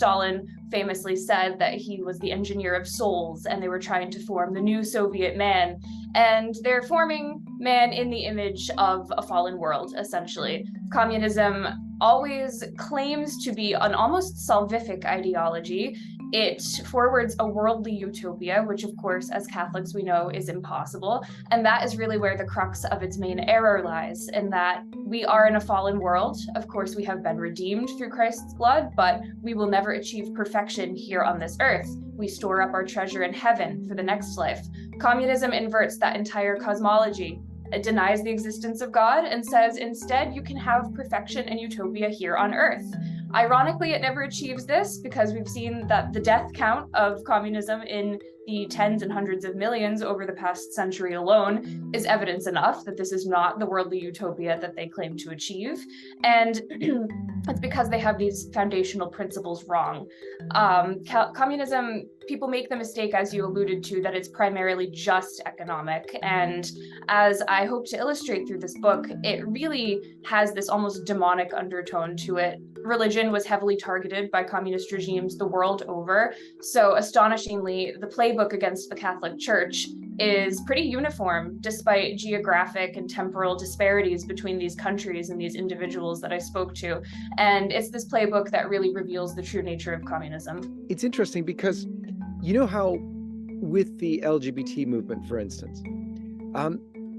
Stalin famously said that he was the engineer of souls, and they were trying to form the new Soviet man. And they're forming man in the image of a fallen world, essentially. Communism always claims to be an almost salvific ideology. It forwards a worldly utopia, which of course, as Catholics, we know is impossible. And that is really where the crux of its main error lies, in that we are in a fallen world. Of course, we have been redeemed through Christ's blood, but we will never achieve perfection here on this earth. We store up our treasure in heaven for the next life. Communism inverts that entire cosmology. It denies the existence of God and says instead you can have perfection and utopia here on earth. Ironically, it never achieves this because we've seen that the death count of communism in the tens and hundreds of millions over the past century alone is evidence enough that this is not the worldly utopia that they claim to achieve. And it's because they have these foundational principles wrong. Communism, people make the mistake, as you alluded to, that it's primarily just economic. And as I hope to illustrate through this book, it really has this almost demonic undertone to it. Religion was heavily targeted by communist regimes the world over. So astonishingly, the playbook against the Catholic Church is pretty uniform, despite geographic and temporal disparities between these countries and these individuals that I spoke to. And it's this playbook that really reveals the true nature of communism. It's interesting because you know how with the LGBT movement, for instance,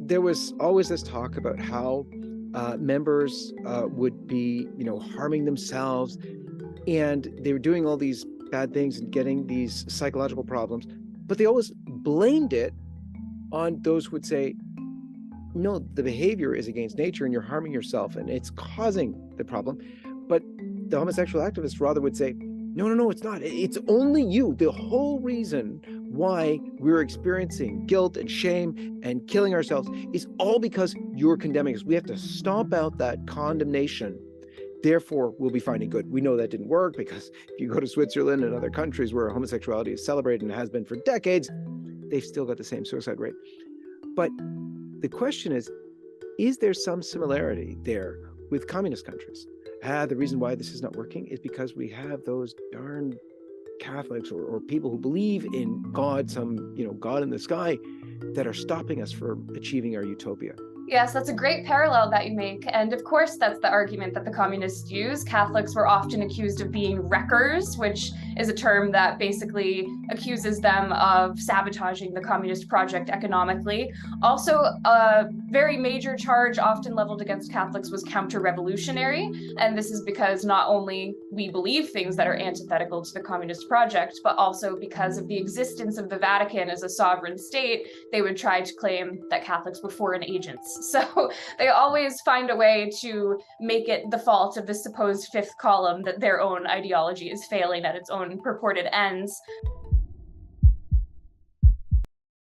there was always this talk about how members would be, harming themselves, and they were doing all these bad things and getting these psychological problems, but they always blamed it on those who would say, no, the behavior is against nature and you're harming yourself and it's causing the problem. But the homosexual activists rather would say, no, it's not. It's only you. The whole reason why we're experiencing guilt and shame and killing ourselves is all because you're condemning us. We have to stomp out that condemnation. Therefore, we'll be finding good. We know that didn't work because if you go to Switzerland and other countries where homosexuality is celebrated and has been for decades, they've still got the same suicide rate. But the question is there some similarity there with communist countries? The reason why this is not working is because we have those darn Catholics or people who believe in God, some, God in the sky, that are stopping us from achieving our utopia. Yes, that's a great parallel that you make. And of course, that's the argument that the communists use. Catholics were often accused of being wreckers, which is a term that basically accuses them of sabotaging the communist project economically. Also, a very major charge often leveled against Catholics was counter-revolutionary. And this is because not only we believe things that are antithetical to the communist project, but also because of the existence of the Vatican as a sovereign state, they would try to claim that Catholics were foreign agents. So they always find a way to make it the fault of the supposed fifth column that their own ideology is failing at its own purported ends.